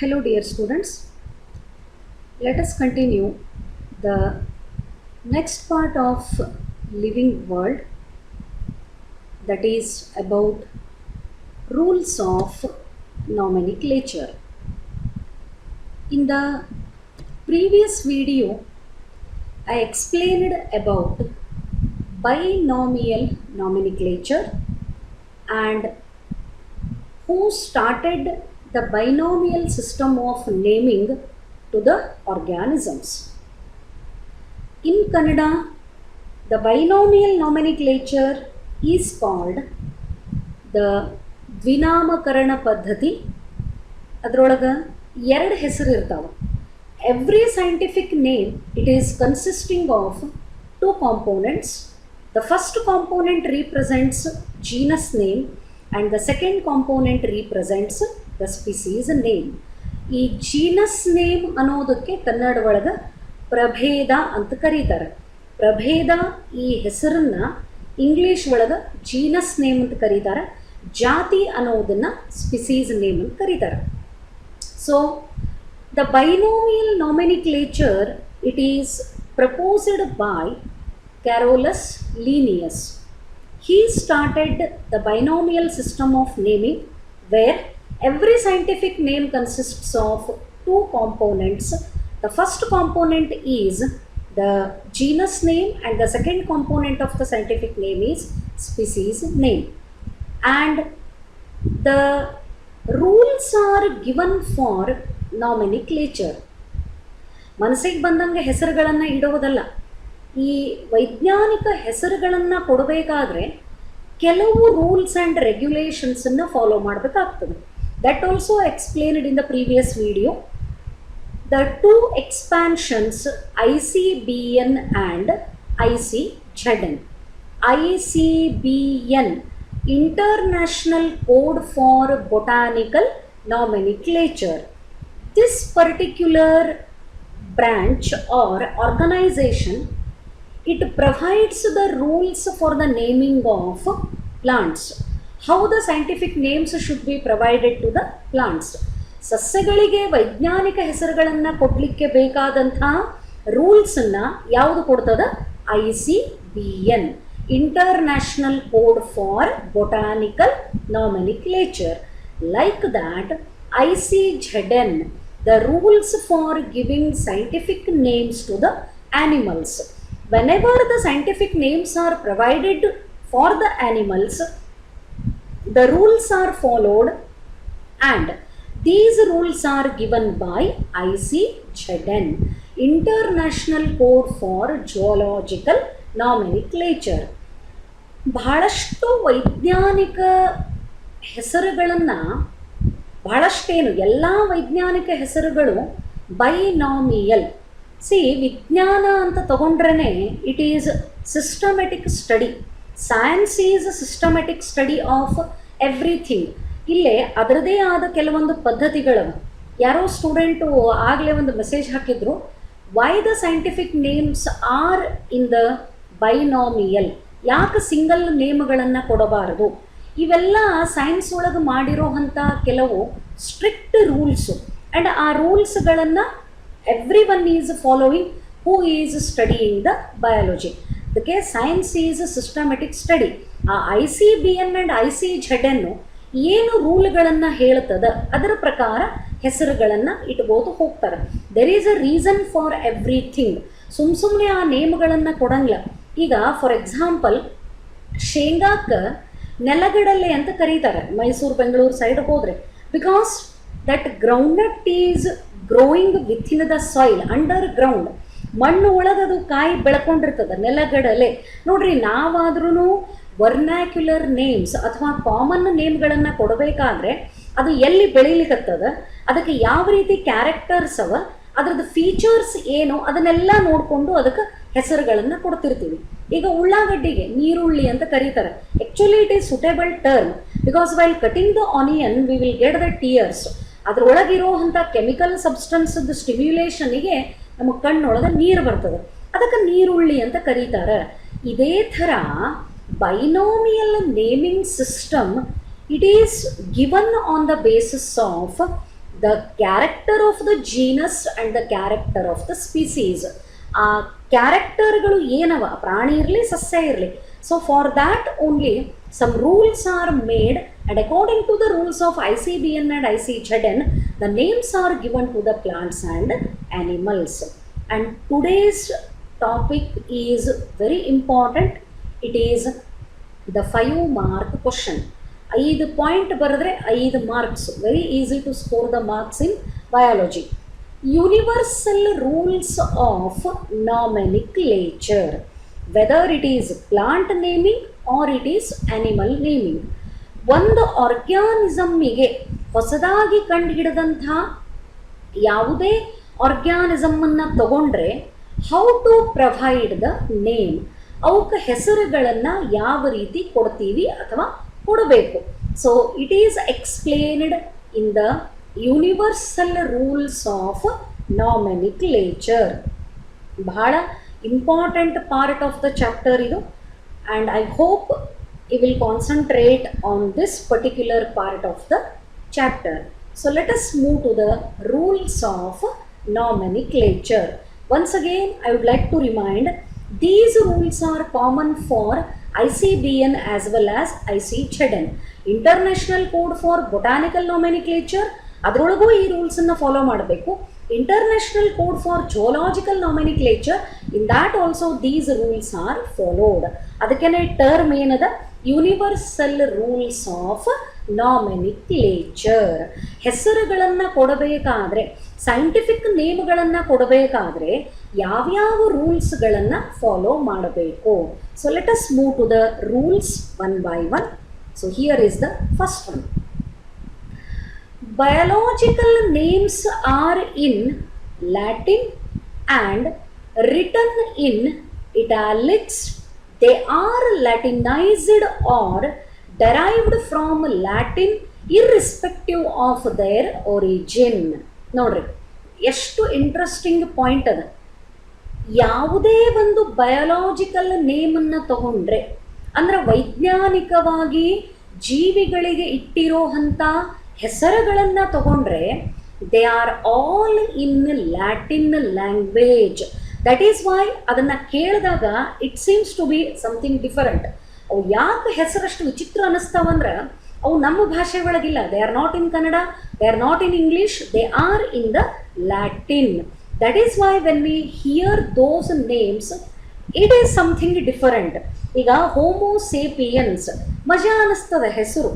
Hello dear students, let us continue the next part of living world, that is about rules of nomenclature. In the previous video I explained about binomial nomenclature and who started the binomial system of naming to the organisms. In Kannada, the binomial nomenclature is called the ದ್ವಿನಾಮಕರಣ ಪದ್ಧತಿ. ಅದರೊಳಗೆ ಎರಡು ಹೆಸರು ಇರ್ತಾವೆ. Every scientific name, it is consisting of two components. The first component represents genus name and the second component represents the species name. ಈ genus name ಅನ್ನೋದಕ್ಕೆ ಕನ್ನಡ ಒಳಗೆ ಪ್ರಭೇದ ಅಂತ ಕರೀತಾರೆ. ಪ್ರಭೇದ ಈ ಹೆಸರನ್ನ ಇಂಗ್ಲಿಷ್ ಒಳಗೆ ಜೀನಸ್ ನೇಮ್ ಅಂತ ಕರೀತಾರೆ. ಜಾತಿ ಅನ್ನೋದನ್ನ ಸ್ಪೀಸೀಸ್ ನೇಮ್ ಅಂತ ಕರೀತಾರೆ. So the binomial nomenclature it is proposed by Carolus Linnaeus. He started the binomial system of naming where every scientific name consists of two components. The first component is the genus name and the second component of the scientific name is species name. And the rules are given for nomenclature. ಮನಸ್ಸಿಗೆ ಬಂದಂಗೆ ಹೆಸರುಗಳನ್ನು ಇಡುವುದಲ್ಲ. ಈ ವೈಜ್ಞಾನಿಕ ಹೆಸರುಗಳನ್ನು ಕೊಡಬೇಕಾದ್ರೆ ಕೆಲವು rules and ರೆಗ್ಯುಲೇಷನ್ಸನ್ನು follow ಮಾಡಬೇಕಾಗ್ತದೆ. That also explained in the previous video. The two expansions ICBN and ICZN. ICBN, International Code for Botanical Nomenclature. This particular branch or organization, it provides the rules for the naming of plants. How the scientific names should be provided to the plants. ಸಸ್ಯಗಳಿಗೆ ವೈಜ್ಞಾನಿಕ ಹೆಸರುಗಳನ್ನು ಕೊಡಲಿಕ್ಕೆ ಬೇಕಾದಂತಹ ರೂಲ್ಸನ್ನು ಯಾವುದು ಕೊಡ್ತದ? ICBN, International Code for Botanical Nomenclature. Like that, ICZN, the rules for giving scientific names to the animals. Whenever the scientific names are provided for the animals, the rules are followed and these rules are given by ICZN, International Code for Zoological Nomenclature. ಬಹಳಷ್ಟು ವೈಜ್ಞಾನಿಕ ಹೆಸರುಗಳನ್ನು, ಬಹಳಷ್ಟೇನು ಎಲ್ಲ ವೈಜ್ಞಾನಿಕ ಹೆಸರುಗಳು binomial. ವಿಜ್ಞಾನ ಅಂತ ತಗೊಂಡ್ರೇ it is systematic study. Science is systematic study of everything. ಇಲ್ಲೇ ಅದರದೇ ಆದ ಕೆಲವೊಂದು ಪದ್ಧತಿಗಳು. ಯಾರೋ ಸ್ಟೂಡೆಂಟು ಆಗಲೇ ಒಂದು ಮೆಸೇಜ್ ಹಾಕಿದ್ರು, why the scientific names are in the binomial, ಯಾಕೆ ಸಿಂಗಲ್ ನೇಮ್ಗಳನ್ನು ಕೊಡಬಾರದು? ಇವೆಲ್ಲ ಸೈನ್ಸ್ ಒಳಗೆ ಮಾಡಿರೋ ಅಂಥ ಕೆಲವು ಸ್ಟ್ರಿಕ್ಟ್ ರೂಲ್ಸು. ಆ್ಯಂಡ್ ಆ ರೂಲ್ಸ್ಗಳನ್ನು everyone is following who is studying the biology. ಅದಕ್ಕೆ ಸೈನ್ಸ್ ಈಸ್ ಸಿಸ್ಟಮೆಟಿಕ್ ಸ್ಟಡಿ. ಆ ICBN ಆ್ಯಂಡ್ ICZN ಏನು ರೂಲ್ಗಳನ್ನು ಹೇಳ್ತದ ಅದರ ಪ್ರಕಾರ ಹೆಸರುಗಳನ್ನು ಇಟ್ಬೋದು ಹೋಗ್ತಾರೆ. There is a reason for everything. ಸುಮ್ಮನೆ ಆ ನೇಮ್ಗಳನ್ನು ಕೊಡಂಗಿಲ್ಲ. ಈಗ ಫಾರ್ ಎಕ್ಸಾಂಪಲ್, ಶೇಂಗಾಕ್ಕೆ ನೆಲಗಡಲೆ ಅಂತ ಕರೀತಾರೆ ಮೈಸೂರು ಬೆಂಗಳೂರು ಸೈಡ್ ಹೋದರೆ. Because that groundnut is growing within the soil, under ground, ಮಣ್ಣು ಒಳಗದು ಕಾಯಿ ಬೆಳ್ಕೊಂಡಿರ್ತದೆ ನೆಲಗಡಲೆ. ನೋಡ್ರಿ, ನಾವಾದ್ರೂ ವರ್ನ್ಯಾಕ್ಯುಲರ್ ನೇಮ್ಸ್ ಅಥವಾ ಕಾಮನ್ ನೇಮ್ಗಳನ್ನು ಕೊಡಬೇಕಾದ್ರೆ ಅದು ಎಲ್ಲಿ ಬೆಳೀಲಿಕ್ಕತ್ತದ, ಅದಕ್ಕೆ ಯಾವ ರೀತಿ ಕ್ಯಾರೆಕ್ಟರ್ಸ್ ಅವ, ಅದರದ್ದು ಫೀಚರ್ಸ್ ಏನು, ಅದನ್ನೆಲ್ಲ ನೋಡಿಕೊಂಡು ಅದಕ್ಕೆ ಹೆಸರುಗಳನ್ನು ಕೊಡ್ತಿರ್ತೀವಿ. ಈಗ ಉಳ್ಳಾಗಡ್ಡಿಗೆ ನೀರುಳ್ಳಿ ಅಂತ ಕರೀತಾರೆ. Actually it is suitable term because while cutting the onion we will get the tears. ಅದರೊಳಗಿರೋ ಅಂಥ ಕೆಮಿಕಲ್ ಸಬ್ಸ್ಟೆನ್ಸದ್ದು ಸ್ಟಿಮ್ಯುಲೇಷನಿಗೆ ನಮ್ಮ ಕಣ್ಣೊಳಗೆ ನೀರು ಬರ್ತದೆ, ಅದಕ್ಕೆ ನೀರುಳ್ಳಿ ಅಂತ ಕರೀತಾರೆ. ಇದೇ ಥರ binomial naming system, it is given on the basis of the character of the genus and the character of the species. ಆ ಕ್ಯಾರೆಕ್ಟರ್ಗಳು ಏನವ, ಪ್ರಾಣಿ ಇರಲಿ ಸಸ್ಯ ಇರಲಿ, so for that only some rules are made, and according to the rules of ICBN and ICZN, the names are given to the plants and animals. And today's topic is very important. It is the 5-mark question. 5 point ಬರೆದ್ರೆ 5 marks. Very easy to score the marks in biology. Universal rules of nomenclature, whether it is plant naming or it is animal naming. ಒಂದು ಆರ್ಗ್ಯಾನಿಸಮ್ಮಿಗೆ ಹೊಸದಾಗಿ ಕಂಡುಹಿಡಿದಂಥ ಯಾವುದೇ ಆರ್ಗ್ಯಾನಿಸಮನ್ನು ತಗೊಂಡ್ರೆ how to provide the name, ಅವಕ್ಕೆ ಹೆಸರುಗಳನ್ನು ಯಾವ ರೀತಿ ಕೊಡ್ತೀವಿ ಅಥವಾ ಕೊಡಬೇಕು. So it is explained in the universal rules of nomenclature. ಬಹಳ important part of the chapter ಇದು, and I hope you will concentrate on this particular part of the chapter. So let us move to the rules of nomenclature. Once again, I would like to remind, these rules are common for ICBN as well as ICZN. International Code for Botanical Nomenclature, ಅದರೊಳಗೂ ಈ ರೂಲ್ಸನ್ನು follow ಮಾಡಬೇಕು. International code for zoological nomenclature, in that also these rules are followed. ಅದಕ್ಕೇನೆ term ಏನದ, universal rules of nomenclature. ಹೆಸರುಗಳನ್ನು ಕೊಡಬೇಕಾದ್ರೆ, scientific ನೇಮ್ಗಳನ್ನು ಕೊಡಬೇಕಾದ್ರೆ ಯಾವ್ಯಾವ ರೂಲ್ಸ್ಗಳನ್ನು ಫಾಲೋ ಮಾಡಬೇಕು. So let us move to the rules one by one. So here is the first one. Biological names are in Latin and written in italics. They are Latinized or derived from Latin irrespective of their origin. ನೋಡ್ರಿ ಎಷ್ಟು interesting point ಅದ. ಯಾವುದೇ ಒಂದು biological ನೇಮನ್ನು ತಗೊಂಡ್ರೆ, ಅಂದ್ರೆ ವೈಜ್ಞಾನಿಕವಾಗಿ ಜೀವಿಗಳಿಗೆ ಇಟ್ಟಿರೋ ಅಂಥ ಹೆಸರುಗಳನ್ನು ತಗೊಂಡ್ರೆ they are all in Latin language. That is why ಅದನ್ನು ಕೇಳಿದಾಗ it seems to be something different. ಅವು ಯಾಕೆ ಹೆಸರಷ್ಟು ವಿಚಿತ್ರ ಅನ್ನಿಸ್ತಾವಂದ್ರೆ ಅವು ನಮ್ಮ ಭಾಷೆ ಒಳಗಿಲ್ಲ. They are not in Kannada, they are not in English, they are in the Latin. That is why when we hear those names it is something different. ಈಗ ಹೋಮೋಸೇಪಿಯನ್ಸ್ ಮಜಾ ಅನ್ನಿಸ್ತದೆ ಹೆಸರು.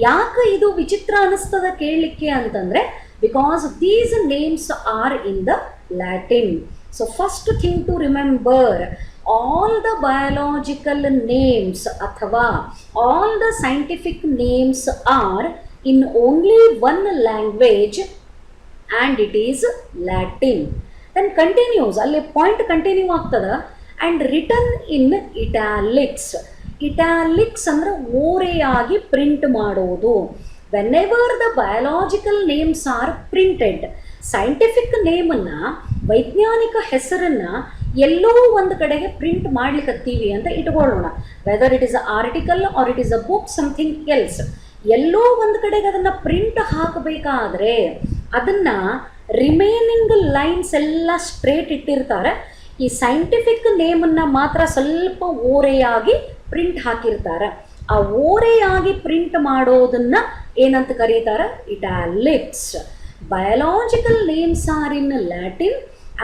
ಯಾಕೆ ಇದು ವಿಚಿತ್ರ ಅನ್ನಿಸ್ತದ ಕೇಳಲಿಕ್ಕೆ ಅಂತಂದರೆ, because these names are in the Latin. So first thing to remember, all the biological names ಅಥವಾ all the scientific names are in only one language and it is Latin. Then continues, ಅಲ್ಲಿ point continue ಆಗ್ತದ. And written in italics. Italics ಅಂದರೆ ಓರೆಯಾಗಿ print ಮಾಡೋದು. Whenever the biological names are printed, scientific ನೇಮನ್ನು, ವೈಜ್ಞಾನಿಕ ಹೆಸರನ್ನು ಎಲ್ಲೋ ಒಂದು ಕಡೆಗೆ ಪ್ರಿಂಟ್ ಮಾಡ್ಲಿಕ್ಕತ್ತೀವಿ ಅಂತ ಇಟ್ಕೊಳ್ಳೋಣ. Whether it is a article or it is a book, something else. ಎಲ್ಲೋ ಒಂದು ಕಡೆಗೆ ಅದನ್ನು ಪ್ರಿಂಟ್ ಹಾಕಬೇಕಾದ್ರೆ ಅದನ್ನು ರಿಮೈನಿಂಗ್ ಲೈನ್ಸ್ ಎಲ್ಲ ಸ್ಟ್ರೇಟ್ ಇಟ್ಟಿರ್ತಾರೆ. ಈ ಸೈಂಟಿಫಿಕ್ ನೇಮನ್ನು ಮಾತ್ರ ಸ್ವಲ್ಪ ಓರೆಯಾಗಿ ಪ್ರಿಂಟ್ ಹಾಕಿರ್ತಾರೆ. ಆ ಓರೆಯಾಗಿ ಪ್ರಿಂಟ್ ಮಾಡೋದನ್ನು ಏನಂತ ಕರೀತಾರೆ, italics. Biological names are in Latin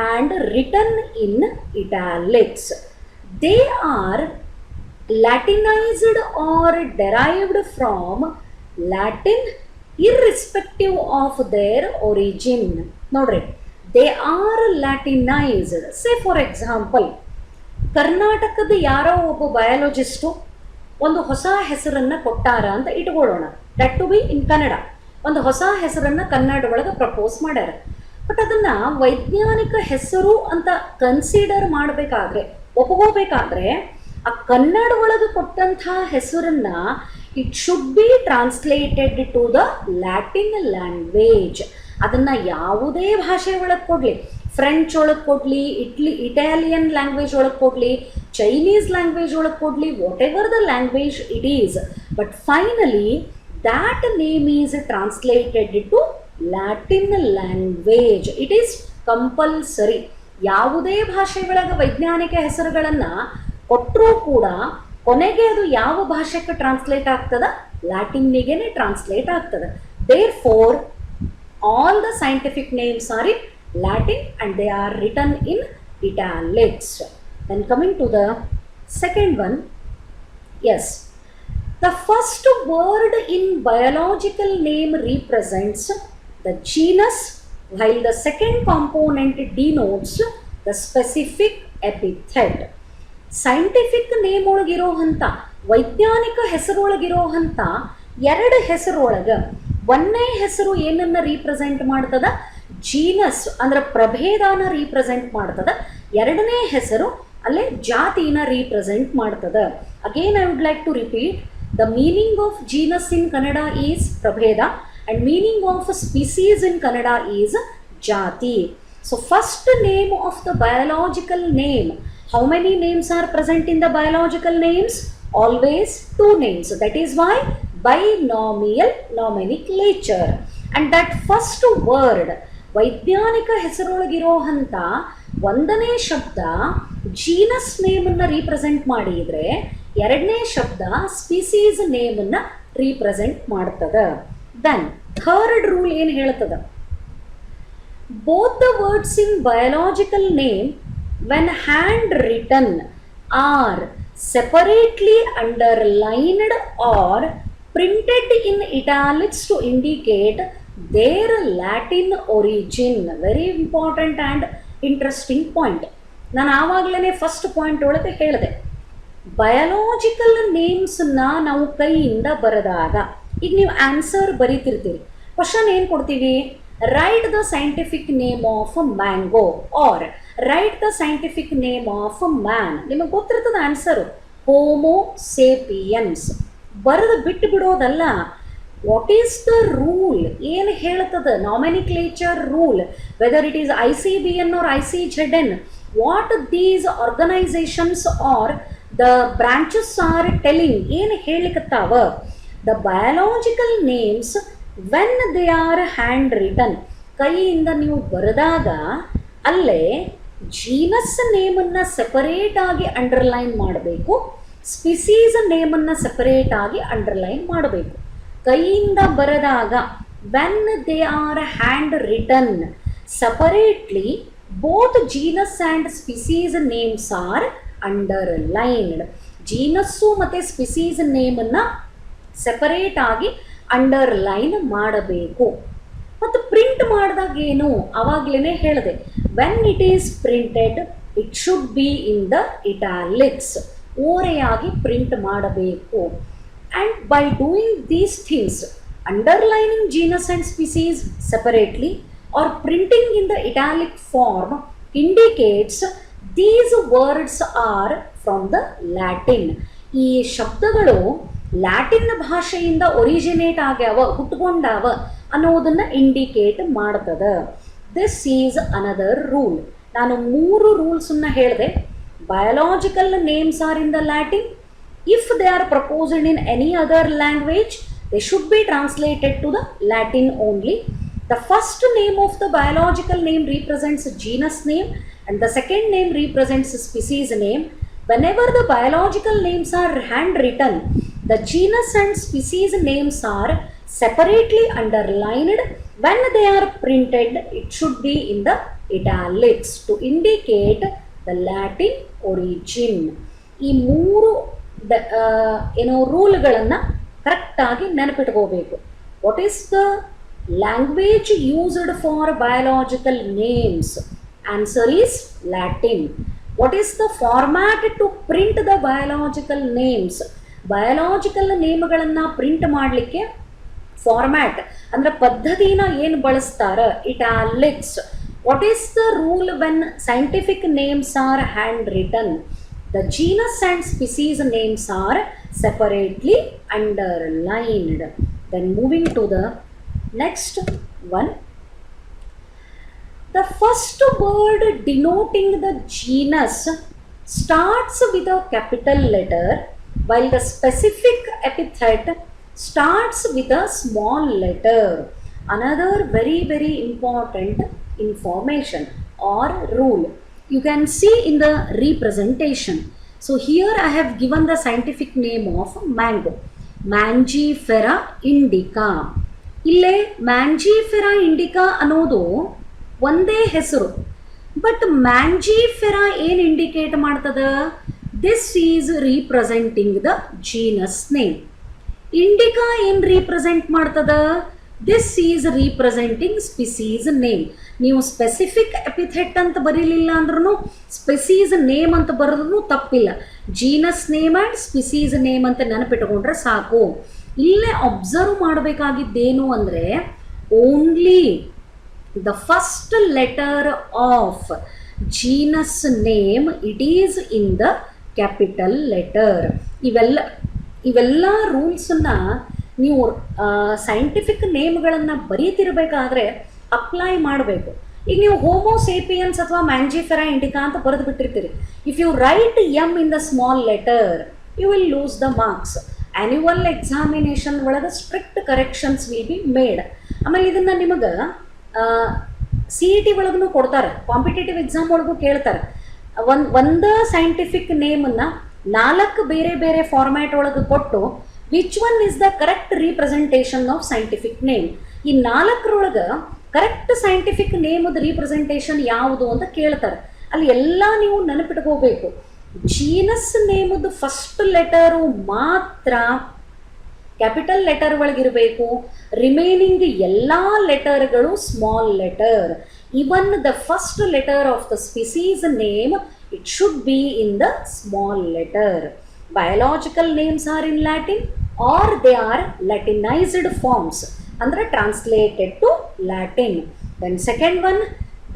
and written in italics. They are latinised or derived from Latin irrespective of their origin. ನೋಡ್ರಿ, they are latinised. Say for example, ಕರ್ನಾಟಕದ ಯಾರೋ ಒಬ್ಬ ಬಯಾಲಜಿಸ್ಟು ಒಂದು ಹೊಸ ಹೆಸರನ್ನು ಕೊಟ್ಟಾರ ಅಂತ ಇಟ್ಕೊಳ್ಳೋಣ. That to be in Kannada. ಒಂದು ಹೊಸ ಹೆಸರನ್ನು ಕನ್ನಡ ಒಳಗೆ ಪ್ರಪೋಸ್ ಮಾಡ್ಯಾರ. ಬಟ್ ಅದನ್ನು ವೈಜ್ಞಾನಿಕ ಹೆಸರು ಅಂತ ಕನ್ಸಿಡರ್ ಮಾಡಬೇಕಾದ್ರೆ, ಒಪ್ಕೋಬೇಕಾದ್ರೆ, ಆ ಕನ್ನಡ ಒಳಗೆ ಕೊಟ್ಟಂಥ ಹೆಸರನ್ನು it should be translated to the Latin language. ಅದನ್ನು ಯಾವುದೇ ಭಾಷೆ ಒಳಗೆ ಕೊಡಲಿ, ಫ್ರೆಂಚ್ ಒಳಗೆ ಕೊಡಲಿ, ಇಟಾಲಿಯನ್ ಲ್ಯಾಂಗ್ವೇಜ್ ಒಳಗೆ ಕೊಡಲಿ, ಚೈನೀಸ್ ಲ್ಯಾಂಗ್ವೇಜ್ ಒಳಗೆ ಕೊಡಲಿ, what ever the language it is, but finally that name is translated to Latin language. It is compulsory. ಯಾವುದೇ ಭಾಷೆ ಒಳಗೆ ವೈಜ್ಞಾನಿಕ ಹೆಸರುಗಳನ್ನು ಕೊಟ್ಟರೂ ಕೂಡ ಕೊನೆಗೆ ಅದು ಯಾವ ಭಾಷೆಗೆ ಟ್ರಾನ್ಸ್ಲೇಟ್ ಆಗ್ತದ? ಲ್ಯಾಟಿನ್ನಿಗೆ ಟ್ರಾನ್ಸ್ಲೇಟ್ ಆಗ್ತದೆ. Therefore all the scientific names are in Latin and they are written in italics. Then coming to the second one, yes, the first word in biological name represents the genus, while the second component denotes the specific epithet. Scientific name ಒಳಗಿರೋ ಹಂತ, ವೈಜ್ಞಾನಿಕ ಹೆಸರೊಳಗಿರೋ ಹಂತ ಎರಡು ಹೆಸರೊಳಗೆ ಒಂದನೇ ಹೆಸರು ಏನನ್ನ represent ಮಾಡ್ತದ? Genus ಅಂದ್ರೆ ಪ್ರಭೇದಾನ ರೀಪ್ರೆಸೆಂಟ್ ಮಾಡ್ತದ. ಎರಡನೇ ಹೆಸರು ಅಲ್ಲೇ ಜಾತಿನ ರೀಪ್ರೆಸೆಂಟ್ ಮಾಡ್ತದ. Again I would like to repeat, the meaning of genus in Kannada is ಪ್ರಭೇದ and meaning of species in Kannada is ಜಾತಿ. So first name of the biological name, how many names are present in the biological names? Always two names. That is why binomial nomenclature. And that first word, ವೈಜ್ಞಾನಿಕ ಹೆಸರೊಳಗಿರೋ ಹಂತ ಒಂದನೇ ಶಬ್ದ genus ನೇಮನ್ನು represent ಮಾಡಿದರೆ ಎರಡನೇ ಶಬ್ದ species ನೇಮನ್ನು represent ಮಾಡ್ತದೆ. Then third rule ಏನು ಹೇಳ್ತದ? Both the words in biological name when hand written are separately underlined or printed in italics to indicate their Latin origin. Very important and interesting point. ನಾನು ಆವಾಗಲೇ first point ಒಳಗೆ ಹೇಳಿದೆ, biological ನೇಮ್ಸನ್ನ ನಾವು ಕೈಯಿಂದ ಬರೆದಾಗ, ಈಗ ನೀವು ಆನ್ಸರ್ ಬರೀತಿರ್ತೀರಿ, ಕ್ವಶನ್ ಏನು ಕೊಡ್ತೀವಿ? Write the scientific name of a mango or write the scientific name of a man. ನಿಮಗೆ ಗೊತ್ತಿರ್ತದ ಆನ್ಸರು, ಹೋಮೋ ಸೇಪಿಯನ್ಸ್. ಬರೆದು ಬಿಟ್ಟು ಬಿಡೋದಲ್ಲ. What is the rule? ಏನು ಹೇಳ್ತದ? Nomenclature rule, whether it is ICBN or ICZN, what these organisations are the branches are telling, ಏನು ಹೇಳಿಕತ್ತಾವ? The biological names when they are hand written, ಕೈಯಿಂದ ನೀವು ಬರೆದಾಗ ಅಲ್ಲೇ ಜೀನಸ್ ನೇಮನ್ನು ಸೆಪರೇಟ್ ಆಗಿ ಅಂಡರ್ಲೈನ್ ಮಾಡಬೇಕು, ಸ್ಪೀಸೀಸ್ ನೇಮನ್ನು ಸೆಪರೇಟ್ ಆಗಿ ಅಂಡರ್ಲೈನ್ ಮಾಡಬೇಕು. ಕೈಯಿಂದ ಬರೆದಾಗ when they are hand written separately both genus and species names are underlined. Genus ಮತ್ತು ಸ್ಪೀಸೀಸ್ ನೇಮನ್ನು ಸೆಪರೇಟ್ ಆಗಿ ಅಂಡರ್ಲೈನ್ ಮಾಡಬೇಕು. ಮತ್ತು ಪ್ರಿಂಟ್ ಮಾಡಿದಾಗ ಏನು? ಆವಾಗಲೇ ಹೇಳಿದೆ, when it is printed it should be in the italics, ಓರೆಯಾಗಿ ಪ್ರಿಂಟ್ ಮಾಡಬೇಕು. And by doing these things, underlining genus and species separately or printing in the italic form indicates these words are from the Latin. ಈ ಶಬ್ದಗಳು Latin ಭಾಷೆಯಿಂದ originate ಆಗ್ಯಾವ, ಹುಟ್ಕೊಂಡಾವ ಅನ್ನೋದನ್ನು indicate ಮಾಡ್ತದೆ. This is another rule. ನಾನು 3 ರೂಲ್ಸನ್ನು ಹೇಳಿದೆ. Biological names are in the Latin. If they are proposed in any other language they should be translated to the Latin only. The first name of the biological name represents genus name and the second name represents species name. Whenever the biological names are handwritten, the genus and species names are separately underlined. When they are printed, it should be in the italics to indicate the Latin origin. ಈ 3 ರೂಲ್ಗಳನ್ನು ಕರೆಕ್ಟಾಗಿ ನೆನಪಿಟ್ಕೋಬೇಕು. What is the language used for biological names? Answer is Latin. What is the format to print the biological names? Biological ನೇಮ್ಗಳನ್ನು print ಮಾಡಲಿಕ್ಕೆ format ಅಂದರೆ ಪದ್ಧತಿನ ಏನು ಬಳಸ್ತಾರೆ? Italics. What is the rule when scientific names are hand written? The genus and species names are separately underlined. Then moving to the next one, the first word denoting the genus starts with a capital letter while the specific epithet starts with a small letter. another very very important information or rule you can see in the representation. So here I have given the scientific name of mango, Mangifera indica. ಇಲ್ಲೇ Mangifera indica ಅನ್ನೋದು ಒಂದೇ ಹೆಸರು, but Mangifera ಏನು indicate ಮಾಡ್ತದ, this is representing the genus name. Indica ಏನು represent ಮಾಡ್ತದ, this is representing species name. ನೀವು specific epithet ಅಂತ ಬರೀಲಿಲ್ಲ ಅಂದ್ರೂ ಸ್ಪೆಸೀಸ್ ನೇಮ್ ಅಂತ ಬರೆದ್ರೂ ತಪ್ಪಿಲ್ಲ. Genus name and species name ಅಂತ ನೆನಪಿಟ್ಕೊಂಡ್ರೆ ಸಾಕು. ಇಲ್ಲೇ ಅಬ್ಸರ್ವ್ ಮಾಡಬೇಕಾಗಿದ್ದೇನು ಅಂದರೆ only the first letter of genus name it is in the capital letter. ಇವೆಲ್ಲ ರೂಲ್ಸನ್ನು ನೀವು ಸೈಂಟಿಫಿಕ್ ನೇಮ್ಗಳನ್ನು ಬರೀತಿರಬೇಕಾದ್ರೆ ಅಪ್ಲೈ ಮಾಡಬೇಕು. ಈಗ ನೀವು ಹೋಮೋಸೇಪಿಯನ್ಸ್ ಅಥವಾ ಮ್ಯಾಂಜಿಫೆರಾ ಇಂಡಿಕಾ ಅಂತ ಬರೆದು ಬಿಟ್ಟಿರ್ತೀರಿ. If you write M in the small letter you will lose the marks. Annual examination ಒಳಗೆ strict corrections will be made. ಆಮೇಲೆ ಇದನ್ನು ನಿಮಗೆ ಸಿ ಇ ಟಿ ಒಳಗೂ ಕೊಡ್ತಾರೆ, ಕಾಂಪಿಟೇಟಿವ್ ಎಕ್ಸಾಮ್ ಒಳಗೂ ಕೇಳ್ತಾರೆ. ಒಂದು ಸೈಂಟಿಫಿಕ್ ನೇಮನ್ನು 4 ಬೇರೆ ಬೇರೆ ಫಾರ್ಮ್ಯಾಟ್ ಒಳಗೆ ಕೊಟ್ಟು which one is the correct representation of scientific name. ಈ 4ರೊಳಗೆ ಕರೆಕ್ಟ್ ಸೈಂಟಿಫಿಕ್ ನೇಮದ ರೀಪ್ರೆಸೆಂಟೇಷನ್ ಯಾವುದು ಅಂತ ಕೇಳ್ತಾರೆ. ಅಲ್ಲಿ ಎಲ್ಲ ನೀವು ನೆನಪಿಟ್ಕೋಬೇಕು. ಜೀನಸ್ ನೇಮದ ಫಸ್ಟ್ ಲೆಟರು ಮಾತ್ರ ಕ್ಯಾಪಿಟಲ್ ಲೆಟರ್ ಒಳಗಿರಬೇಕು, ರಿಮೈನಿಂಗ್ ಎಲ್ಲ ಲೆಟರ್ಗಳು small letter. Even the first letter of the species name it should be in the small letter. Biological names are in Latin or they are Latinized forms, andre translated to Latin. Then second one,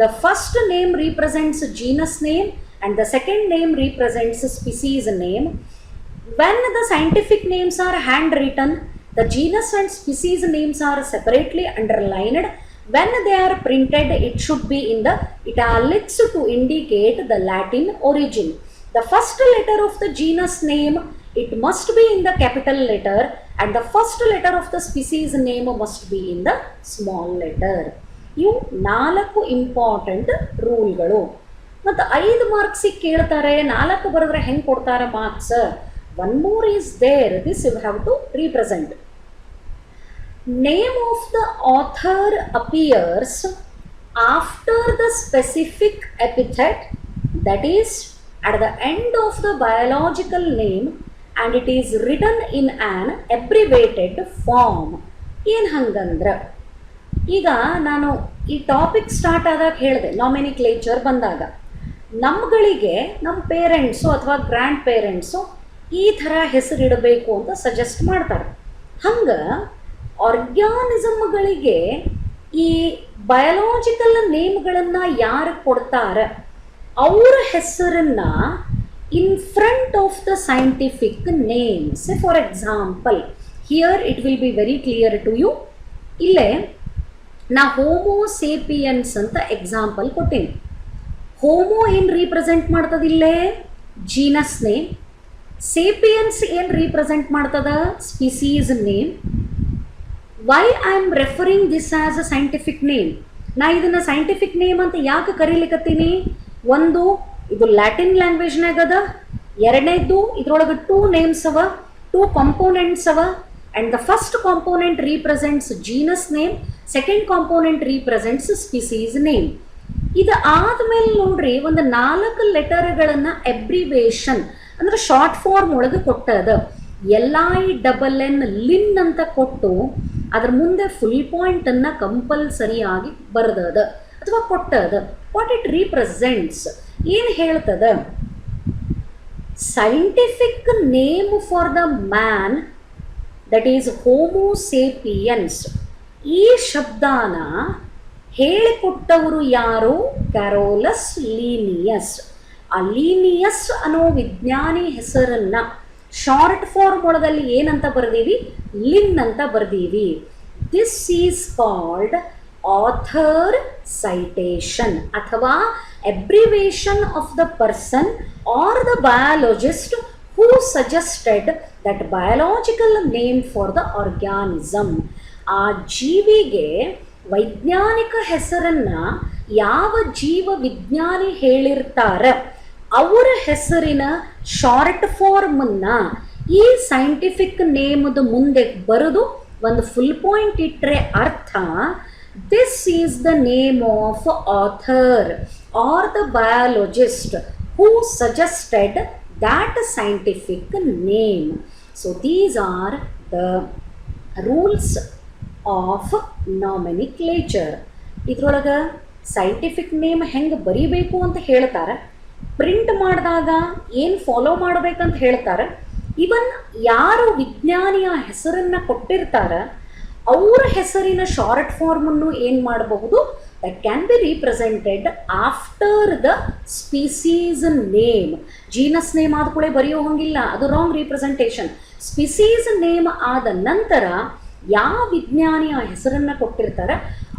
the first name represents genus name and the second name represents species name. When the scientific names are handwritten, the genus and species names are separately underlined. When they are printed, it should be in the italics to indicate the Latin origin. The first letter of the genus name, it must be in the capital letter, and the first letter of the species name must be in the small letter. ಇವು 4 important ರೂಲ್ಗಳು. ಮತ್ತು 5 ಮಾರ್ಕ್ಸಿಗೆ ಕೇಳ್ತಾರೆ, 4 ಬರೆದ್ರೆ ಹೆಂಗೆ ಕೊಡ್ತಾರೆ marks? One more is there, this you have to represent. Name of the author appears after the specific epithet, that is at the end of the biological name, and it is written in an abbreviated form. ಏನು ಹಂಗಂದ್ರೆ, ಈಗ ನಾನು ಈ topic start ಆದಾಗ ಹೇಳಿದೆ, ನಾಮಿನಿಕ್ಲೇಚರ್ ಬಂದಾಗ ನಮ್ಗಳಿಗೆ ನಮ್ಮ parents ಅಥವಾ ಗ್ರ್ಯಾಂಡ್ ಪೇರೆಂಟ್ಸು ಈ ಥರ ಹೆಸರಿಡಬೇಕು ಅಂತ ಸಜೆಸ್ಟ್ ಮಾಡ್ತಾರೆ. ಹಂಗೆ ಆರ್ಗ್ಯಾನಿಸಮ್ಗಳಿಗೆ ಈ ಬಯೋಲಾಜಿಕಲ್ ನೇಮ್ಗಳನ್ನು ಯಾರು ಕೊಡ್ತಾರೆ ಅವರ ಹೆಸರನ್ನು in front of the scientific names. For example here it will be very clear to you. ಇಲ್ಲೇ ನಾ ಹೋಮೋಸೇಪಿಯನ್ಸ್ ಅಂತ ಎಕ್ಸಾಂಪಲ್ ಕೊಟ್ಟೀನಿ. ಹೋಮೋ ಏನು ರೀಪ್ರೆಸೆಂಟ್ ಮಾಡ್ತದಿಲ್ಲೇ? Genus name. ಸೇಪಿಯನ್ಸ್ ಏನು ರೀಪ್ರೆಸೆಂಟ್ ಮಾಡ್ತದ? Species name. Why I am referring this as a scientific name? ನಾ ಇದನ್ನು ಸೈಂಟಿಫಿಕ್ ನೇಮ್ ಅಂತ ಯಾಕೆ ಕರೀಲಿಕತ್ತೀನಿ? ಒಂದು, ಇದು ಲ್ಯಾಟಿನ್ ಲ್ಯಾಂಗ್ವೇಜ್ನಾಗ ಅದ. ಎರಡನೇದು, ಇದ್ರೊಳಗೆ 2 ನೇಮ್ಸ್ ಅವ, 2 ಕಾಂಪೋನೆಂಟ್ಸ್ ಅವ. And the first component represents genus name, second component represents species name. ಇದು ಆದಮೇಲೆ ನೋಡ್ರಿ, ಒಂದು 4 ಲೆಟರ್ಗಳನ್ನು ಅಬ್ರಿವೇಷನ್ ಅಂದ್ರೆ ಶಾರ್ಟ್ ಫಾರ್ಮ್ ಒಳಗೆ ಕೊಟ್ಟದ. LINN ಲಿನ್ ಅಂತ ಕೊಟ್ಟು ಅದ್ರ ಮುಂದೆ ಫುಲ್ ಪಾಯಿಂಟನ್ನು ಕಂಪಲ್ಸರಿಯಾಗಿ ಬರೆದದ ಅಥವಾ ಕೊಟ್ಟದ. ವಾಟ್ ಇಟ್ ರೀಪ್ರೆಸೆಂಟ್ಸ್, ಏನು ಹೇಳ್ತದ? Scientific name for the man, that is Homo sapiens. ಈ ಶಬ್ದಾನ ಹೇಳಿಕೊಟ್ಟವರು ಯಾರು? ಕ್ಯಾರೋಲಸ್ ಲೀನಿಯಸ್. ಆ ಲೀನಿಯಸ್ ಅನ್ನೋ ವಿಜ್ಞಾನಿ ಹೆಸರನ್ನು ಶಾರ್ಟ್ ಫಾರ್ಮ್ ಒಳಗಲ್ಲಿ ಏನಂತ ಬರ್ದೀವಿ? ಲಿನ್ ಅಂತ ಬರ್ದೀವಿ. This is called author citation ಅಥವಾ abbreviation of the person or the biologist who suggested that biological name for the organism. ಆ ಜೀವಿಗೆ ವೈಜ್ಞಾನಿಕ ಹೆಸರನ್ನ ಯಾವ ಜೀವ ವಿಜ್ಞಾನಿ ಹೇಳಿರ್ತಾರ ಅವರ ಹೆಸರಿನ ಶಾರ್ಟ್ ಫಾರ್ಮನ್ನ ಈ ಸೈಂಟಿಫಿಕ್ ನೇಮದ ಮುಂದೆ ಬರೆದು ಒಂದು ಫುಲ್ ಪಾಯಿಂಟ್ ಇಟ್ಟರೆ ಅರ್ಥ this is the name of author R the biologist who suggested that scientific name. So these are the rules of nomenclature. ಇದ್ರೊಳಗೆ ಸೈಂಟಿಫಿಕ್ ನೇಮ್ ಹೆಂಗೆ ಬರೀಬೇಕು ಅಂತ ಹೇಳ್ತಾರೆ, ಪ್ರಿಂಟ್ ಮಾಡಿದಾಗ ಏನು ಫಾಲೋ ಮಾಡಬೇಕಂತ ಹೇಳ್ತಾರೆ, ಇವನ್ ಯಾರು ವಿಜ್ಞಾನಿಯ ಹೆಸರನ್ನು ಕೊಟ್ಟಿರ್ತಾರೆ ಅವರ ಹೆಸರಿನ ಶಾರ್ಟ್ ಫಾರ್ಮನ್ನು ಏನು ಮಾಡಬಹುದು, that can be represented after the species name. Genus name ಆದ ಕೂಡ ಬರೆಯೋ ಹಂಗಿಲ್ಲ, ಅದು ರಾಂಗ್ ರಿಪ್ರೆಸೆಂಟೇಷನ್. ಸ್ಪೀಸೀಸ್ ನೇಮ್ ಆದ ನಂತರ ಯಾವ ವಿಜ್ಞಾನಿಯ ಹೆಸರನ್ನು ಕೊಟ್ಟಿರ್ತಾರೆ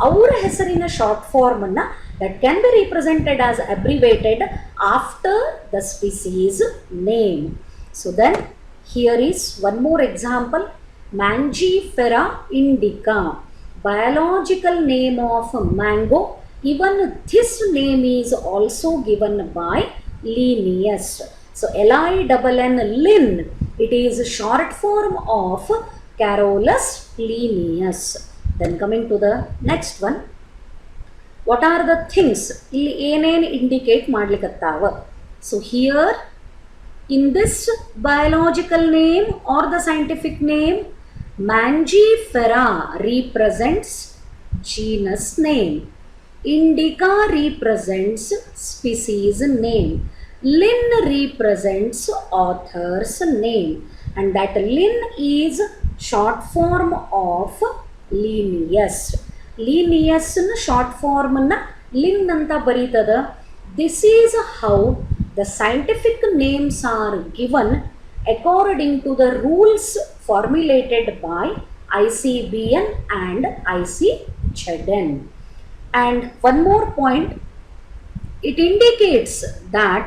ಅವರ ಹೆಸರಿನ short ಫಾರ್ಮನ್ನು that can be represented as abbreviated after the species name. So then here is one more example, Mangifera indica, biological name of mango. Even this name is also given by Linnaeus. So Linn, Linn, it is a short form of Carolus Linnaeus. Then coming to the next one, what are the things ಇಲ್ಲಿ ಏನೇನು indicate ಮಾಡ್ಲಿಕ್ಕತ್ತಾವ? So here in this biological name or the scientific name, Mangifera represents genus name, indica represents species name, Linn represents author's name, and that Linn is short form of Linnaeus. Linnaeus short form na Linn anta ಬರೀತದ. This is how the scientific names are given according to the rules formulated by ICBN and ICZN. And one more point, it indicates that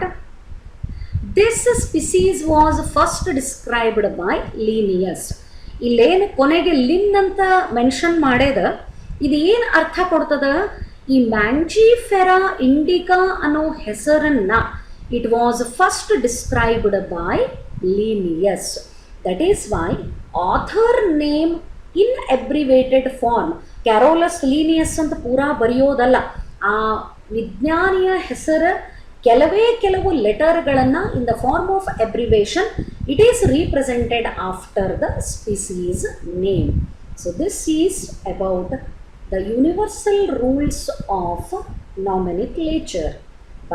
this species was first described by Linnaeus. ಇಲ್ಲೇನು ಕೊನೆಗೆ Lin ಅಂತ mention ಮಾಡ್ಯದ, ಇದು ಏನು ಅರ್ಥ ಕೊಡ್ತದ, ಈ Mangifera Indica ಅನ್ನೋ ಹೆಸರನ್ನ it was first described by Linnaeus. That is why author name in abbreviated form, Carolus Linnaeus ಅಂತ ಪೂರಾ ಬರೆಯೋದಲ್ಲ, ಆ ವಿಜ್ಞಾನಿಯ ಹೆಸರು ಕೆಲವು ಲೆಟರ್ಗಳನ್ನು in the form of abbreviation it is represented after the species name. So this is about the universal rules of nomenclature.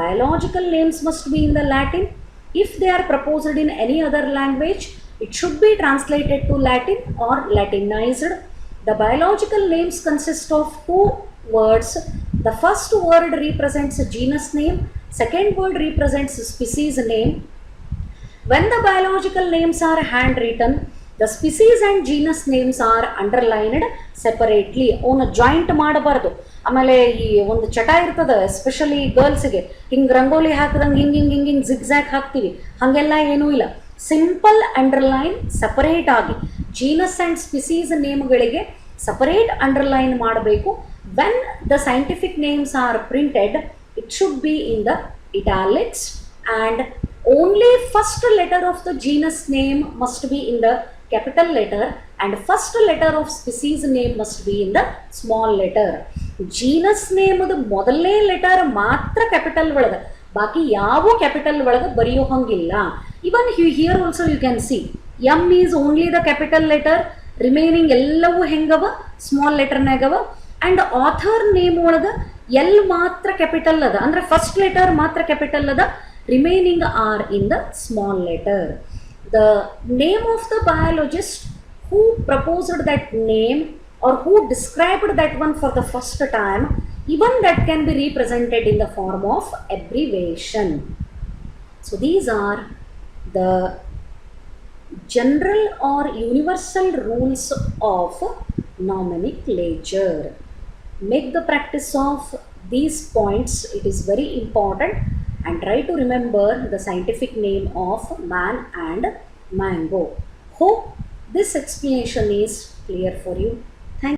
Biological names must be in the Latin. If they are proposed in any other language, it should be translated to Latin or Latinized. The biological names consist of two words. The first word represents a genus name, second word represents a species name. When the biological names are handwritten, the species and genus names are underlined separately. ಅವನ್ನ joint ಮಾಡಬಾರ್ದು. ಆಮೇಲೆ ಈ ಒಂದು ಚಟ ಇರ್ತದೆ especially ಗರ್ಲ್ಸ್ಗೆ, ಹಿಂಗೆ ರಂಗೋಲಿ ಹಾಕಿದಂಗೆ ಹಿಂಗೆ zigzag ಹಾಕ್ತೀವಿ, ಹಾಗೆಲ್ಲ ಏನೂ ಇಲ್ಲ. ಸಿಂಪಲ್ ಅಂಡರ್ಲೈನ್ ಸಪರೇಟ್ ಆಗಿ ಜೀನಸ್ ಆ್ಯಂಡ್ ಸ್ಪಿಸೀಸ್ ನೇಮ್ಗಳಿಗೆ ಸಪರೇಟ್ ಅಂಡರ್ಲೈನ್ ಮಾಡಬೇಕು. When the scientific names are printed it should be in the italics and only first letter of the genus name must be in the capital letter and first letter of species name must be in the small letter. Genus name ದ ಮೊದಲನೇ letter ಮಾತ್ರ capital ಒಳಗೆ, ಬಾಕಿ ಯಾವ capital ಒಳಗೆ ಬರೆಯೋ ಹಂಗಿಲ್ಲ. Even here also you can see M is only the capital letter, remaining ಎಲ್ಲವೂ ಹೆಂಗವ ಸ್ಮಾಲ್ ಲೆಟರ್ನಾಗವ. ಆ್ಯಂಡ್ ಆಥರ್ ನೇಮ್ ಒಳಗೆ ಎಲ್ ಮಾತ್ರ ಕ್ಯಾಪಿಟಲ್ ಅದ, ಅಂದರೆ ಫಸ್ಟ್ ಲೆಟರ್ ಮಾತ್ರ ಕ್ಯಾಪಿಟಲ್ ಅದ, remaining are in the small letter. The name of the biologist who proposed that name or who described that one for the first time, even that can be represented in the form of abbreviation. So these are the general or universal rules of nomenclature. Make the practice of these points, it is very important, and try to remember the scientific name of man and mango. Hope this explanation is clear for you. Thank you.